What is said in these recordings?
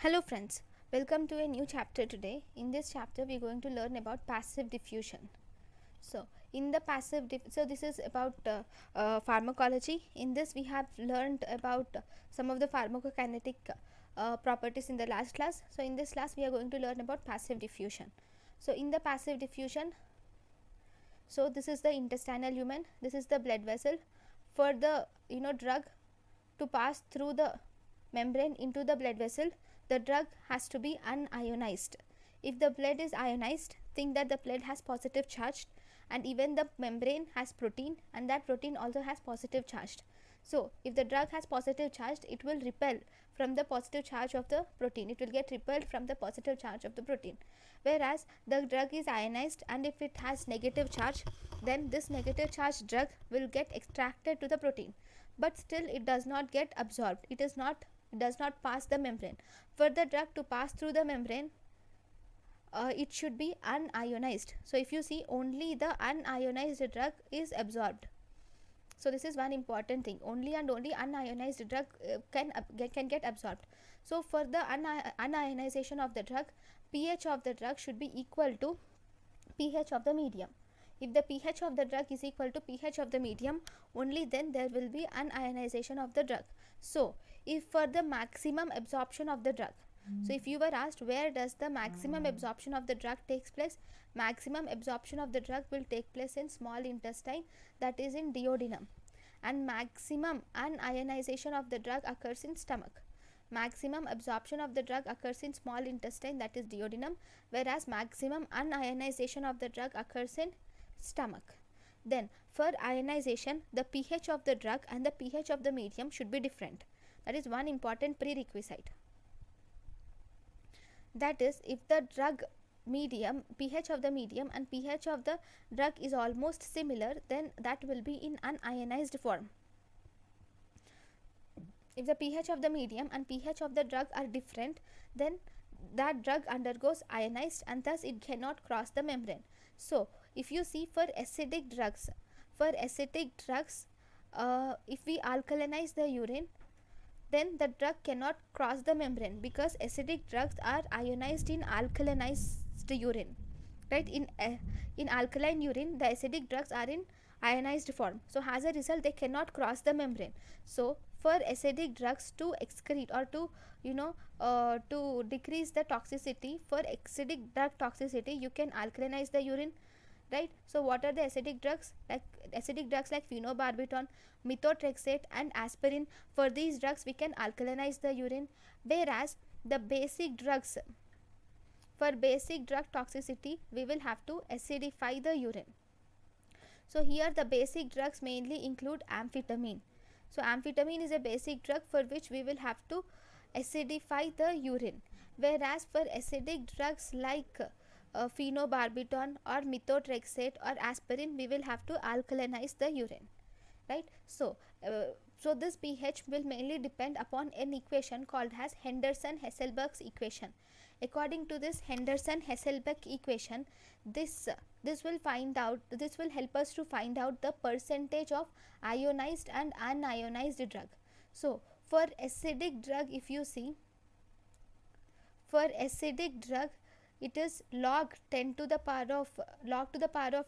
Hello friends, welcome to a new chapter today. In this chapter we are going to learn about passive diffusion. So this is about pharmacology. In this we have learned about some of the pharmacokinetic properties in the last class. So in this class we are going to learn about passive diffusion. So in the passive diffusion, so this is the intestinal lumen, this is the blood vessel. For the drug to pass through the membrane into the blood vessel, the drug has to be unionized. If the blood is ionized, think that the blood has positive charge, and even the membrane has protein, and that protein also has positive charge. So if the drug has positive charge, it will repel from the positive charge of the protein. It will get repelled from the positive charge of the protein. Whereas the drug is ionized, and if it has negative charge, then this negative charge drug will get extracted to the protein, but still it does not get absorbed. It does not pass the membrane. For the drug to pass through the membrane, it should be unionized. So if you see, only the unionized drug is absorbed. So this is one important thing. Only and only unionized drug can get absorbed. So for the unionization of the drug, pH of the drug should be equal to pH of the medium. If the pH of the drug is equal to pH of the medium, only then there will be unionization of the drug. So if for the maximum absorption of the drug, so if you were asked where does the maximum absorption of the drug takes place, maximum absorption of the drug will take place in small intestine, that is in duodenum, and maximum unionization of the drug occurs in stomach. Maximum absorption of the drug occurs in small intestine, that is duodenum, whereas maximum unionization of the drug occurs in stomach. Then for ionization, the pH of the drug and the pH of the medium should be different. That is one important prerequisite. That is, if the drug medium, pH of the medium and pH of the drug is almost similar, then that will be in unionized form. If the pH of the medium and pH of the drug are different, then that drug undergoes ionized, and thus it cannot cross the membrane. So if you see, for acidic drugs, if we alkalinize the urine, then the drug cannot cross the membrane, because acidic drugs are ionized in alkalinized urine, right? In alkaline urine, the acidic drugs are in ionized form. So as a result, they cannot cross the membrane. So for acidic drugs to excrete or to to decrease the toxicity, for acidic drug toxicity, you can alkalinize the urine, right? So what are the acidic drugs? Acidic drugs like phenobarbital, methotrexate and aspirin. For these drugs we can alkalinize the urine. Whereas the basic drugs, for basic drug toxicity, we will have to acidify the urine. So here the basic drugs mainly include amphetamine. So amphetamine is a basic drug for which we will have to acidify the urine. Whereas for acidic drugs like phenobarbital or methotrexate or aspirin, we will have to alkalinize the urine, right? So this pH will mainly depend upon an equation called as Henderson-Hasselbalch's equation. According to this Henderson-Hasselbalch equation, this will help us to find out the percentage of ionized and unionized drug. So for acidic drug, if you see, for acidic drug, it is log 10 to the power of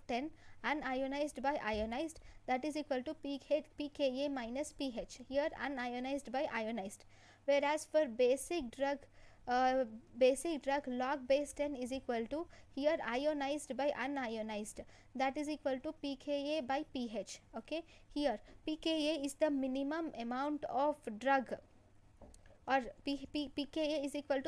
10 unionized by ionized, that is equal to pKa minus pH. Here unionized by ionized. Whereas for basic drug log base 10 is equal to, here ionized by unionized, that is equal to pKa by pH. Okay, here pKa is the minimum amount of drug, or pKa is equal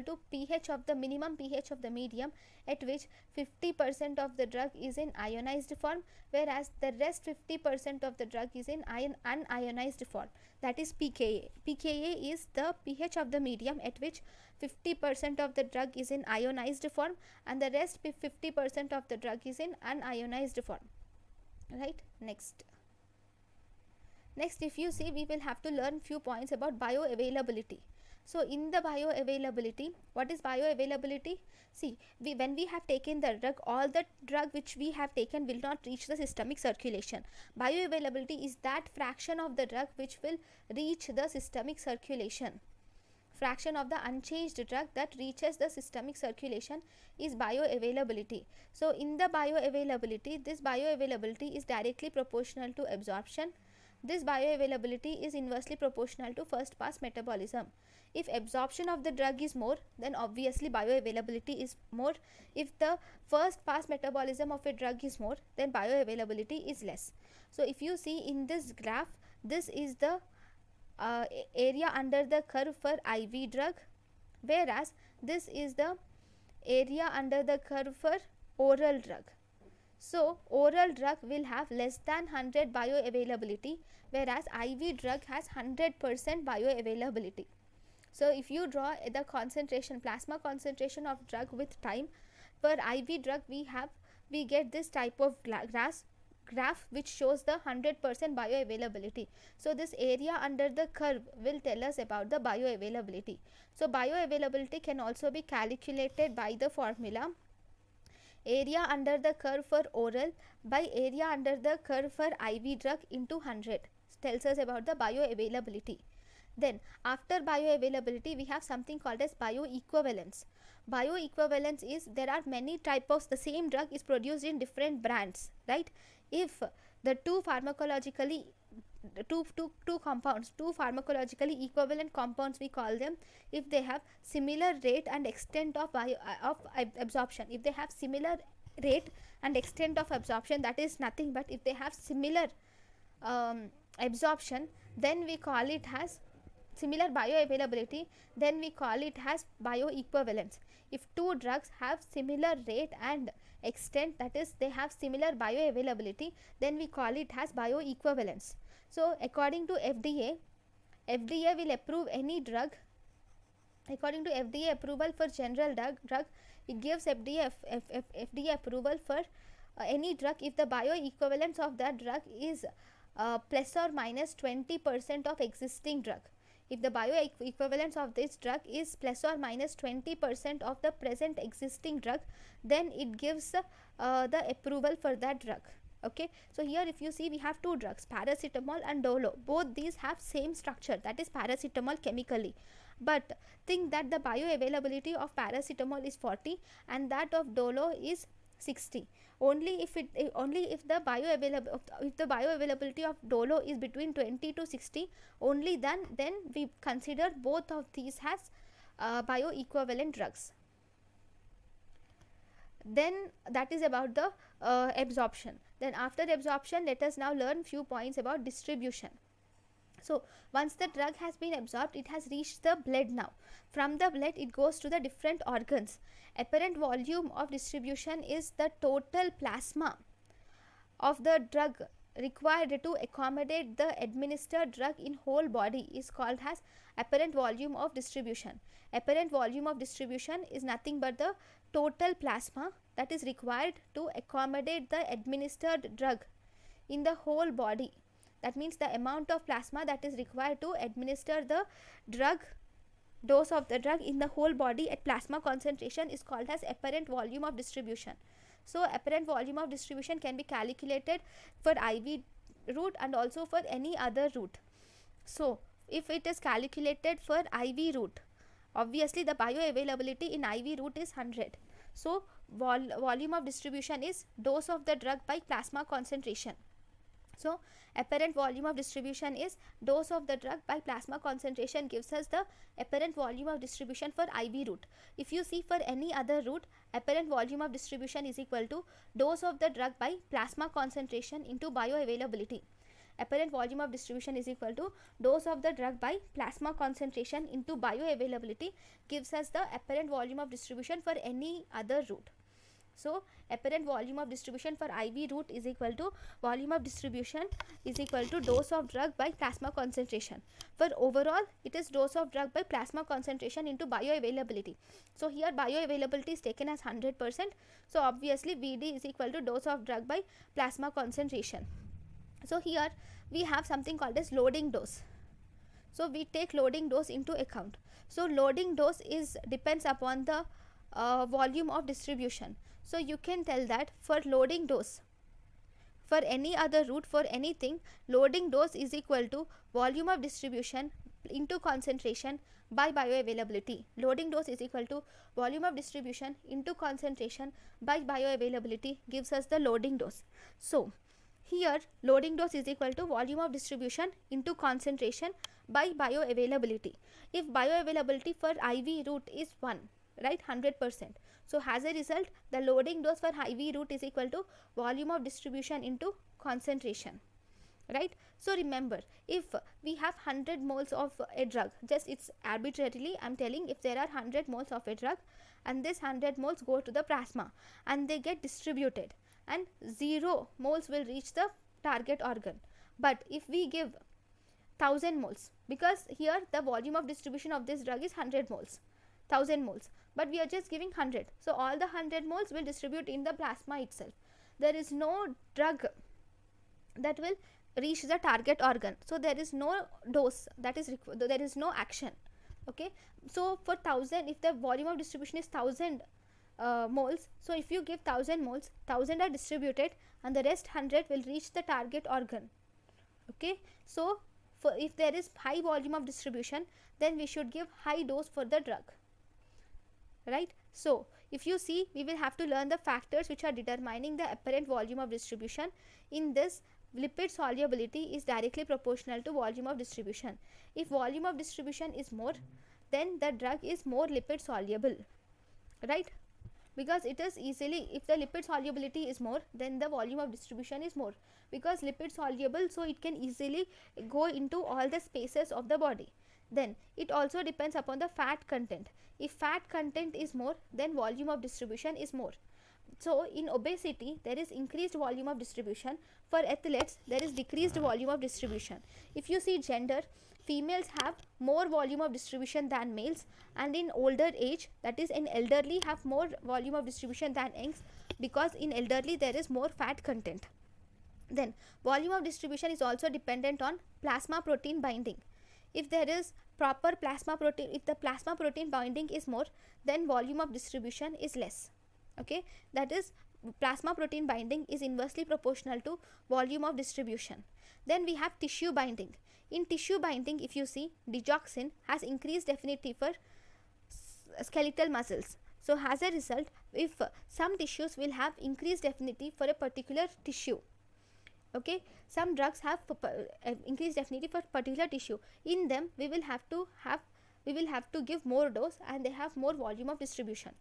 to pH of the minimum pH of the medium, at which 50% of the drug is in ionized form, whereas the rest 50% of the drug is in unionized form, that is pKa. pKa is the pH of the medium at which 50% of the drug is in ionized form, and the rest 50% of the drug is in unionized form, right? Next, if you see, we will have to learn few points about bioavailability. So in the bioavailability, what is bioavailability? See, when we have taken the drug, all the drug which we have taken will not reach the systemic circulation. Bioavailability is that fraction of the drug which will reach the systemic circulation. fraction of the unchanged drug that reaches the systemic circulation is bioavailability. So in the bioavailability, this bioavailability is directly proportional to absorption. This bioavailability is inversely proportional to first pass metabolism. If absorption of the drug is more, then obviously bioavailability is more. If the first pass metabolism of a drug is more, then bioavailability is less. So if you see in this graph, this is the area under the curve for IV drug, whereas this is the area under the curve for oral drug. So oral drug will have less than 100 bioavailability, whereas IV drug has 100% bioavailability. So if you draw the concentration, plasma concentration of drug with time, for IV drug we get this type of graph which shows the 100% bioavailability. So this area under the curve will tell us about the bioavailability. So bioavailability can also be calculated by the formula area under the curve for oral by area under the curve for IV drug into 100, tells us about the bioavailability. Then after bioavailability, we have something called as bioequivalence. Bioequivalence is there are many types of the same drug is produced in different brands, right? If the two pharmacologically equivalent compounds, we call them, if they have similar rate and extent of absorption, if they have similar rate and extent of absorption, that is nothing but if they have similar absorption, then we call it as similar bioavailability, then we call it as bioequivalence. If two drugs have similar rate and extent, that is they have similar bioavailability, then we call it as bioequivalence. So according to FDA will approve any drug. According to FDA approval for general drug, it gives FDA approval for any drug if the bioequivalence of that drug is plus or minus 20% of existing drug. If the bioequivalence of this drug is plus or minus 20% of the present existing drug, then it gives the approval for that drug. Okay, so here if you see, we have two drugs, paracetamol and dolo. Both these have same structure, that is paracetamol chemically, but think that the bioavailability of paracetamol is 40 and that of dolo is 60. Only if the bioavailability of dolo is between 20 to 60, only then we consider both of these as bioequivalent drugs. Then that is about the absorption. Then after absorption, let us now learn few points about distribution. So once the drug has been absorbed, it has reached the blood now. From the blood, it goes to the different organs. Apparent volume of distribution is the total plasma of the drug required to accommodate the administered drug in whole body is called as apparent volume of distribution. Apparent volume of distribution is nothing but the total plasma that is required to accommodate the administered drug in the whole body. That means the amount of plasma that is required to administer the drug, dose of the drug in the whole body at plasma concentration is called as apparent volume of distribution. So apparent volume of distribution can be calculated for IV route and also for any other route. So if it is calculated for IV route, obviously the bioavailability in IV route is 100. So volume of distribution is dose of the drug by plasma concentration. So apparent volume of distribution is dose of the drug by plasma concentration gives us the apparent volume of distribution for IV route. If you see for any other route, apparent volume of distribution is equal to dose of the drug by plasma concentration into bioavailability. Apparent volume of distribution is equal to dose of the drug by plasma concentration into bioavailability gives us the apparent volume of distribution for any other route. So apparent volume of distribution for IV route is equal to volume of distribution is equal to dose of drug by plasma concentration. For overall, it is dose of drug by plasma concentration into bioavailability. So here bioavailability is taken as 100%. So obviously VD is equal to dose of drug by plasma concentration. So here we have something called as loading dose. So we take loading dose into account. So loading dose depends upon the volume of distribution. So you can tell that for loading dose, for any other route, for anything, loading dose is equal to volume of distribution into concentration by bioavailability. Loading dose is equal to volume of distribution into concentration by bioavailability gives us the loading dose. So here loading dose is equal to volume of distribution into concentration by bioavailability. If bioavailability for IV route is 1, right, 100%. So as a result, the loading dose for IV route is equal to volume of distribution into concentration, right? So remember, if we have 100 moles of a drug, just it's arbitrarily I'm telling, if there are 100 moles of a drug and this 100 moles go to the plasma and they get distributed, and 0 moles will reach the target organ. But if we give 1000 moles, because here the volume of distribution of this drug is 100 moles, 1000 moles, but we are just giving 100, so all the 100 moles will distribute in the plasma itself. There is no drug that will reach the target organ, so there is no dose that is there is no action. Okay, so for 1000, if the volume of distribution is 1000 moles, so if you give 1000 moles, 1000 are distributed and the rest 100 will reach the target organ. Okay, so for if there is high volume of distribution, then we should give high dose for the drug, right? So if you see, we will have to learn the factors which are determining the apparent volume of distribution. In this, lipid solubility is directly proportional to volume of distribution. If volume of distribution is more, then the drug is more lipid soluble, right? Because it is easily, if the lipid solubility is more, then the volume of distribution is more, because lipid soluble, so it can easily go into all the spaces of the body. Then it also depends upon the fat content. If fat content is more, then volume of distribution is more. So in obesity, there is increased volume of distribution. For athletes, there is decreased volume of distribution. If you see gender, females have more volume of distribution than males, and in older age, that is in elderly, have more volume of distribution than youngs, because in elderly there is more fat content. Then volume of distribution is also dependent on plasma protein binding. If there is proper plasma protein, if the plasma protein binding is more, then volume of distribution is less. Okay, that is, plasma protein binding is inversely proportional to volume of distribution. Then we have tissue binding. In tissue binding, if you see, digoxin has increased affinity for skeletal muscles. So as a result, if some tissues will have increased affinity for a particular tissue, okay, some drugs have increased affinity for particular tissue, in them we will have to give more dose and they have more volume of distribution.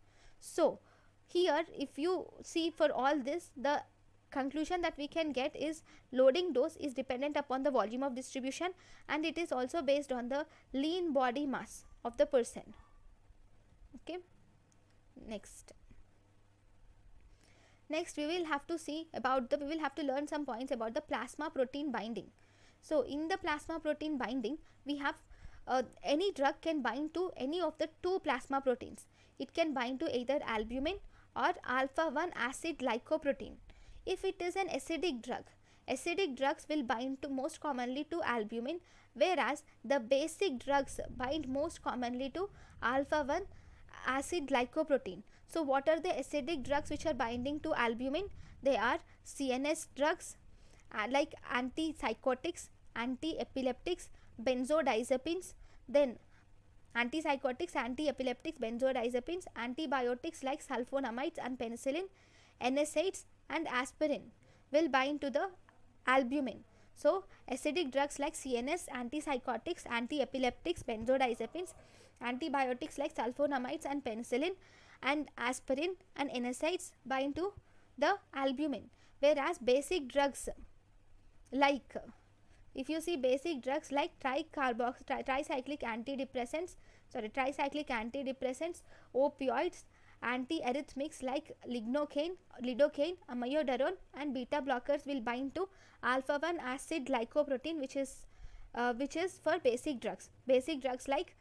So here, if you see, for all this, the conclusion that we can get is loading dose is dependent upon the volume of distribution, and it is also based on the lean body mass of the person. Okay, next we will have to see about we will have to learn some points about the plasma protein binding. So in the plasma protein binding, we have any drug can bind to any of the two plasma proteins. It can bind to either albumin or alpha-1 acid glycoprotein. If it is an acidic drug, acidic drugs will bind to most commonly to albumin, whereas the basic drugs bind most commonly to alpha-1 acid glycoprotein. So what are the acidic drugs which are binding to albumin? They are CNS drugs like antipsychotics, anti-epileptics, benzodiazepines, then antipsychotics, anti-epileptics, benzodiazepines, antibiotics like sulfonamides and penicillin, NSAIDs and aspirin will bind to the albumin. So acidic drugs like CNS, antipsychotics, anti-epileptics, benzodiazepines, antibiotics like sulfonamides and penicillin and aspirin and NSAIDs bind to the albumin, whereas basic drugs like, if you see, basic drugs like tricyclic antidepressants, opioids, antiarrhythmics like lidocaine, amiodarone and beta blockers will bind to alpha-1 acid glycoprotein, which is for basic drugs. Basic drugs like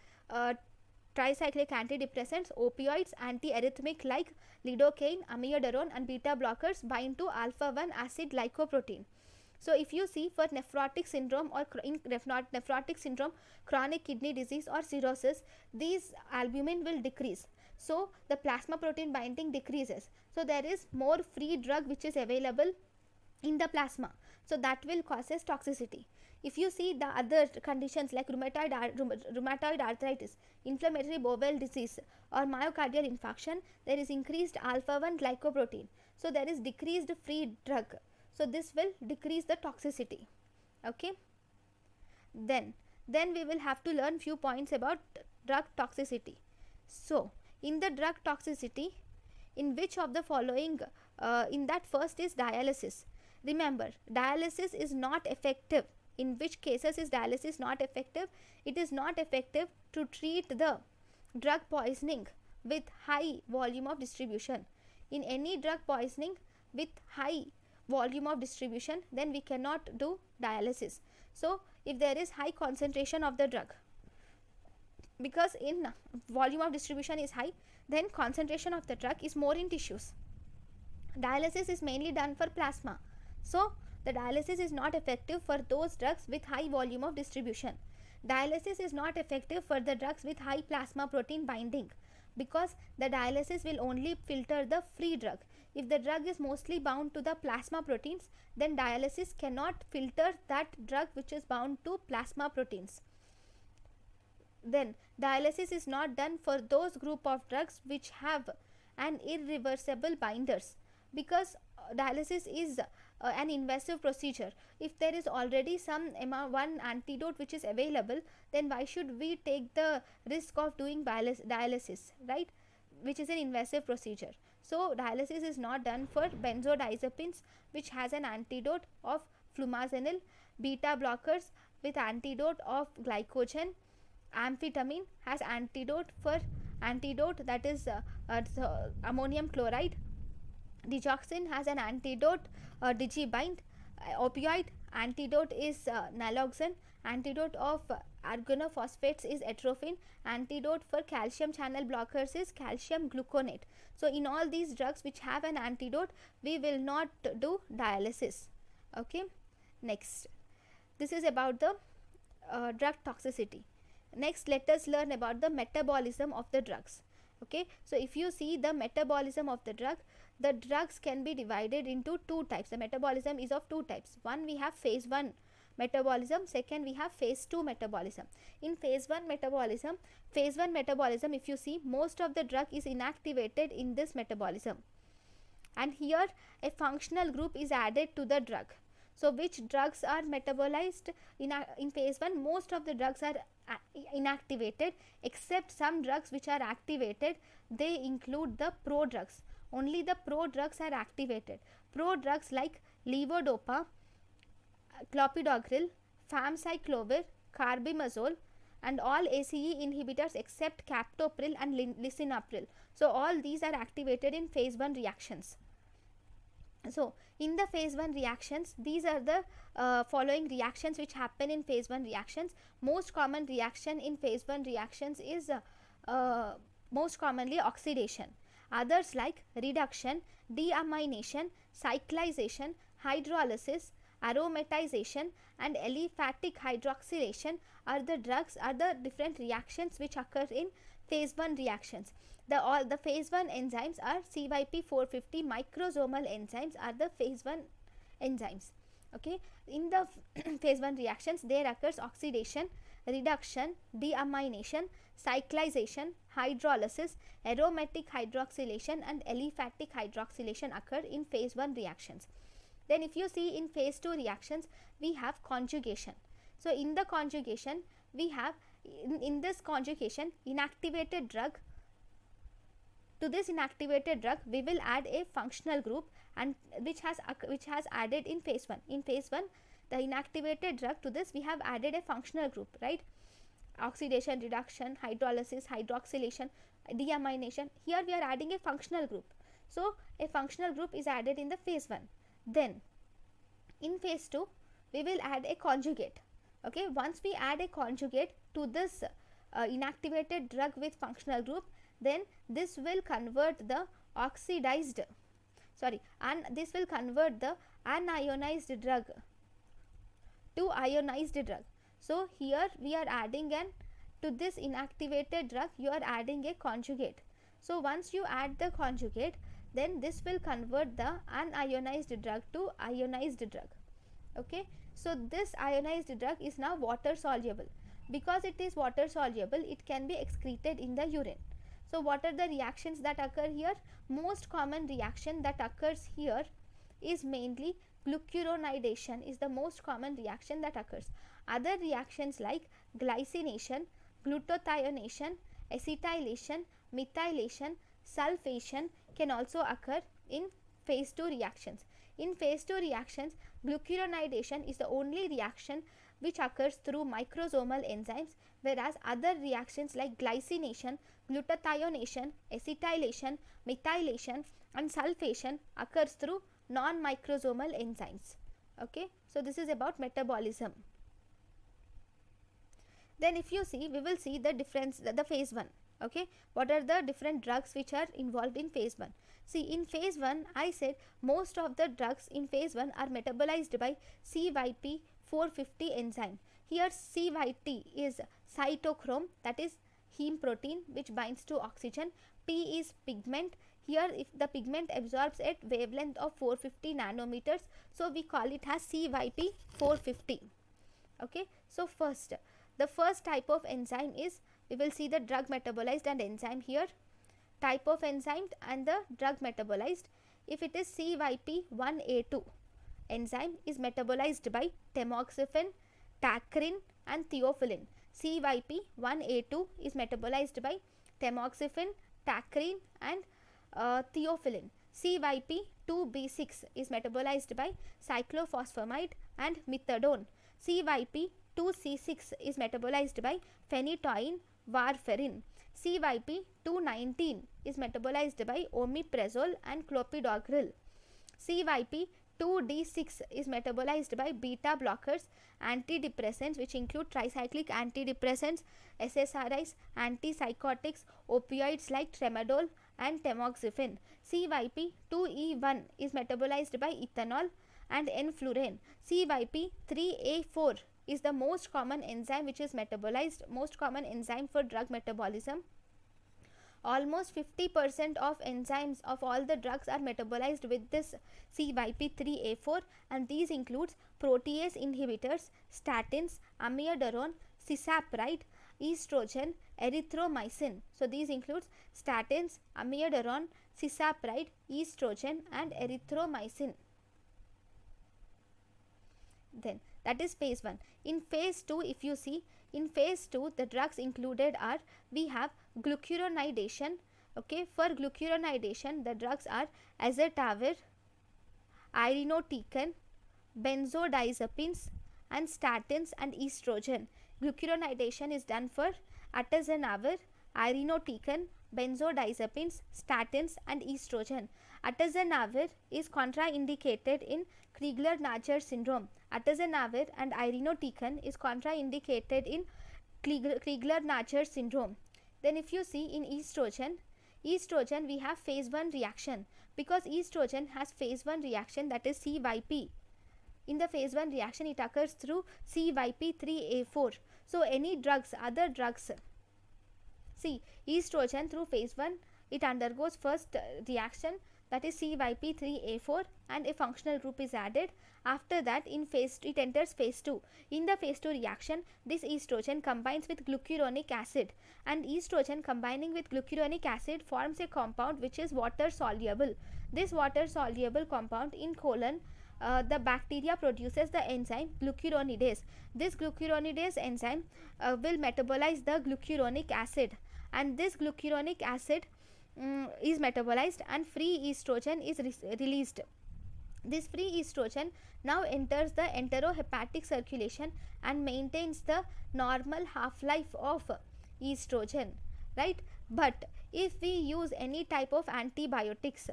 tricyclic antidepressants, opioids, antiarrhythmic like lidocaine, amiodarone and beta blockers bind to alpha-1 acid glycoprotein. So if you see, for nephrotic syndrome or nephrotic syndrome, chronic kidney disease or cirrhosis, these albumin will decrease. So the plasma protein binding decreases. So there is more free drug which is available in the plasma. So that will causes toxicity. If you see the other conditions like rheumatoid arthritis, inflammatory bowel disease, or myocardial infarction, there is increased alpha 1 glycoprotein. So there is decreased free drug. So this will decrease the toxicity. Okay. Then we will have to learn few points about drug toxicity. So in the drug toxicity, in which of the following, in that first is dialysis. Remember, dialysis is not effective. In which cases is dialysis not effective? It is not effective to treat the drug poisoning with high volume of distribution. In any drug poisoning with high volume of distribution, then we cannot do dialysis. So if there is high concentration of the drug, because in volume of distribution is high, then concentration of the drug is more in tissues. Dialysis is mainly done for plasma. So the dialysis is not effective for those drugs with high volume of distribution. Dialysis is not effective for the drugs with high plasma protein binding, because the dialysis will only filter the free drug. If the drug is mostly bound to the plasma proteins, then dialysis cannot filter that drug which is bound to plasma proteins. Then dialysis is not done for those group of drugs which have an irreversible binders, because dialysis is an invasive procedure. If there is already some one antidote which is available, then why should we take the risk of doing dialysis, right, which is an invasive procedure. So dialysis is not done for benzodiazepines which has an antidote of flumazenil, beta blockers with antidote of glycogen, amphetamine has antidote that is ammonium chloride, digoxin has an antidote digibind, opioid antidote is naloxone, antidote of organophosphates is atropine, antidote for calcium channel blockers is calcium gluconate. So in all these drugs which have an antidote, we will not do dialysis. Okay. Next, this is about the drug toxicity. Next, let us learn about the metabolism of the drugs. Okay, so if you see the metabolism of the drugs can be divided into two types. The metabolism is of two types. One, we have phase 1 metabolism. Second, we have phase 2 metabolism. In phase 1 metabolism, if you see, most of the drug is inactivated in this metabolism, and here a functional group is added to the drug. So which drugs are metabolized in phase 1? Most of the drugs are inactivated, except some drugs which are activated. They include the prodrugs. Only the prodrugs are activated. Prodrugs like levodopa, clopidogrel, famciclovir, carbimazole, and all ACE inhibitors except captopril and lisinopril. So all these are activated in phase 1 reactions. So in the phase 1 reactions, these are the following reactions which happen in phase 1 reactions. Most common reaction in phase 1 reactions is most commonly oxidation. Others like reduction, deamination, cyclization, hydrolysis, aromatization, and aliphatic hydroxylation are the different reactions which occur in phase 1 reactions. The phase 1 enzymes are CYP450 microsomal enzymes are the phase 1 enzymes. Okay, in the phase 1 reactions there occurs oxidation, reduction, deamination, cyclization, hydrolysis, aromatic hydroxylation, and aliphatic hydroxylation occur in phase 1 reactions. Then if you see in phase 2 reactions, we have conjugation. So in the conjugation, we have in this conjugation inactivated drug. To this inactivated drug, we will add a functional group, and which has added in phase 1. In phase 1, the inactivated drug, to this we have added a functional group, right? Oxidation, reduction, hydrolysis, hydroxylation, deamination. Here we are adding a functional group. So a functional group is added in the phase 1. Then in phase 2, we will add a conjugate. Okay, once we add a conjugate to this inactivated drug with functional group, then this will convert the this will convert the unionized drug to ionized drug. So here we are adding to this inactivated drug, you are adding a conjugate. So once you add the conjugate, then this will convert the unionized drug to ionized drug. Okay, so this ionized drug is now water soluble. Because it is water soluble, it can be excreted in the urine. So what are the reactions that occur here? Most common reaction that occurs here is mainly glucuronidation is the most common reaction that occurs. Other reactions like glycination, glutathione, acetylation, methylation, sulfation can also occur in phase 2 reactions. In phase 2 reactions, glucuronidation is the only reaction which occurs through microsomal enzymes, whereas other reactions like glycination, glutathionation, acetylation, methylation and sulfation occurs through non-microsomal enzymes. Okay, so this is about metabolism. Then if you see, we will see the difference, the phase 1. Okay, what are the different drugs which are involved in phase 1? See, in phase 1, I said most of the drugs in phase 1 are metabolized by CYP450 enzyme. Here CYT is cytochrome, that is heme protein which binds to oxygen. P is pigment. Here if the pigment absorbs at wavelength of 450 nanometers, so we call it as CYP450. Okay, so the first type of enzyme is, we will see the drug metabolized and enzyme here, type of enzyme and the drug metabolized. If it is CYP1A2 enzyme is metabolized by tamoxifen, tacrin and theophylline. CYP1A2 is metabolized by tamoxifen, tacrin and theophylline. CYP2B6 is metabolized by cyclophosphamide and methadone. CYP2C6 is metabolized by phenytoin, warfarin. CYP219 is metabolized by omeprazole and clopidogrel. CYP2D6 is metabolized by beta blockers, antidepressants which include tricyclic antidepressants, SSRIs, antipsychotics, opioids like tramadol and tamoxifen. CYP2E1 is metabolized by ethanol and enflurane. CYP3A4 is the most common enzyme which is metabolized, most common enzyme for drug metabolism. Almost 50% of enzymes of all the drugs are metabolized with this CYP3A4, and these includes protease inhibitors, statins, amiodarone, cisapride, estrogen, erythromycin. So these includes statins, amiodarone, cisapride, estrogen and erythromycin. Then that is phase 1. In phase 2, if you see, in phase 2 the drugs included are, we have glucuronidation. Okay, for glucuronidation the drugs are azeturavir, irinotecan, benzodiazepines and statins and estrogen. Glucuronidation is done for atazanavir, irinotecan, benzodiazepines, statins and estrogen. Atazanavir is contraindicated in Crigler-Najjar syndrome. Atazanavir and irinotecan is contraindicated in Crigler-Najjar syndrome. Then if you see in estrogen we have phase 1 reaction, because estrogen has phase 1 reaction, that is CYP. In the phase 1 reaction it occurs through CYP3A4. So any drugs, other drugs, see estrogen through phase 1 it undergoes first reaction, that is CYP3A4, and a functional group is added. After that in phase it enters phase 2. In the phase 2 reaction this estrogen combines with glucuronic acid, and estrogen combining with glucuronic acid forms a compound which is water soluble. This water soluble compound in colon, the bacteria produces the enzyme glucuronidase. This glucuronidase enzyme will metabolize the glucuronic acid, and this glucuronic acid is metabolized and free estrogen is released. This free estrogen now enters the enterohepatic circulation and maintains the normal half-life of estrogen, right? But if we use any type of antibiotics,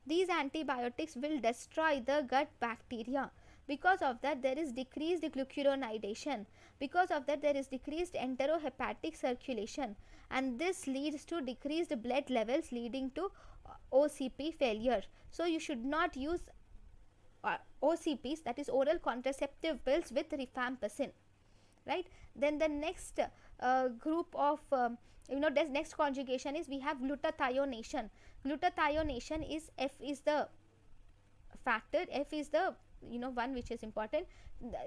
these antibiotics will destroy the gut bacteria. Because of that there is decreased glucuronidation. Because of that there is decreased enterohepatic circulation, and this leads to decreased blood levels leading to OCP failure. So you should not use OCPs, that is oral contraceptive pills, with rifampicin. right? Then the next group of this next conjugation is we have glutathione. Glutathione is F is the factor, F is the one which is important.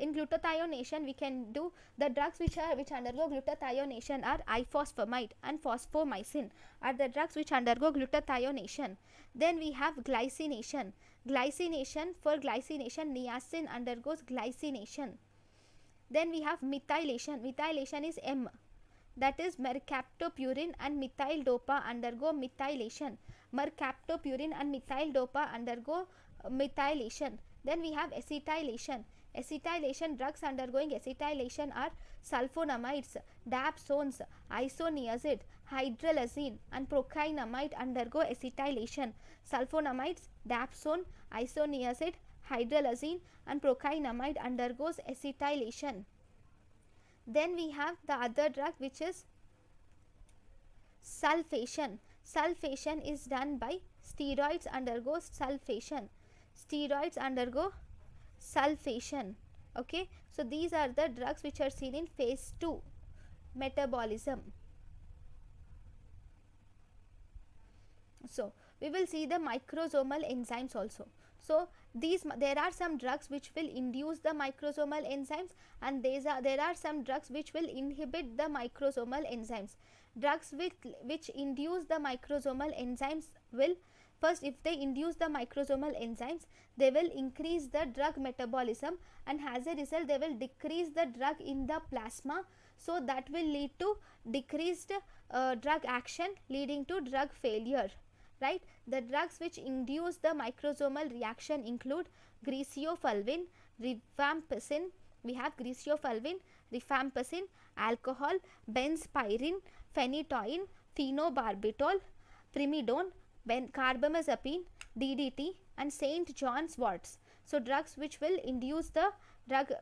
In glutathione we can do the drugs which undergo glutathione are ifosfamide and phosphomycin are the drugs which undergo glutathione. Then we have glycination. For glycination, niacin undergoes glycination. Then we have methylation is M, that is mercaptopurine and methyl dopa undergo methylation. Mercaptopurine and methyl dopa undergo methylation. Then we have acetylation. Drugs undergoing acetylation are sulfonamides, dapsones, isoniazid, hydralazine and procainamide undergo acetylation. Sulfonamides, dapsone, isoniazid, hydralazine and procainamide undergoes acetylation. Then we have the other drug which is sulfation. Sulfation is done by steroids undergoes sulfation. Okay, so these are the drugs which are seen in phase 2 metabolism. So we will see the microsomal enzymes also. So there are some drugs which will induce the microsomal enzymes, and there are some drugs which will inhibit the microsomal enzymes. Drugs which induce the microsomal enzymes will, first, if they induce the microsomal enzymes, they will increase the drug metabolism, and as a result they will decrease the drug in the plasma. So that will lead to decreased drug action, leading to drug failure, right? The drugs which induce the microsomal reaction include griseofulvin, rifampicin. We have griseofulvin, rifampicin, alcohol, benzpyrene, phenytoin, phenobarbital, primidone, carbamazepine, DDT and St. John's worts. So drugs which will induce the drugs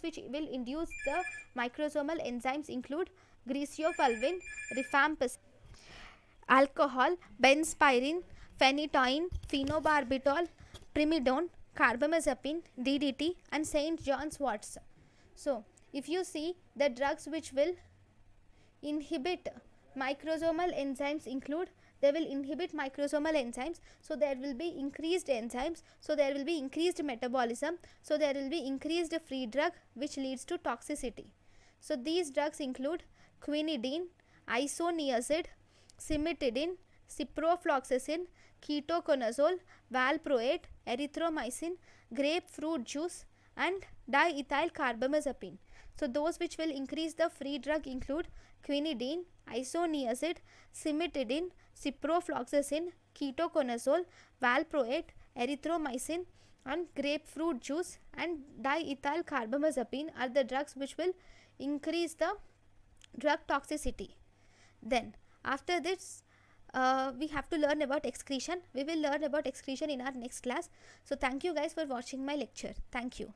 which will induce the microsomal enzymes include griseofulvin, rifampicin, alcohol, benzpyrene, phenytoin, phenobarbital, primidone, carbamazepine, DDT and St. John's worts. So if you see, the drugs which will inhibit microsomal enzymes include, they will inhibit microsomal enzymes, so there will be increased enzymes, so there will be increased metabolism, so there will be increased free drug which leads to toxicity. So these drugs include quinidine, isoniazid, cimetidine, ciprofloxacin, ketoconazole, valproate, erythromycin, grapefruit juice and diethyl carbamazepine. So those which will increase the free drug include quinidine, isoniazid, cimetidine, ciprofloxacin, ketoconazole, valproate, erythromycin and grapefruit juice and diethyl carbamazepine are the drugs which will increase the drug toxicity. Then after this we have to learn about excretion. We will learn about excretion in our next class. So thank you guys for watching my lecture. Thank you.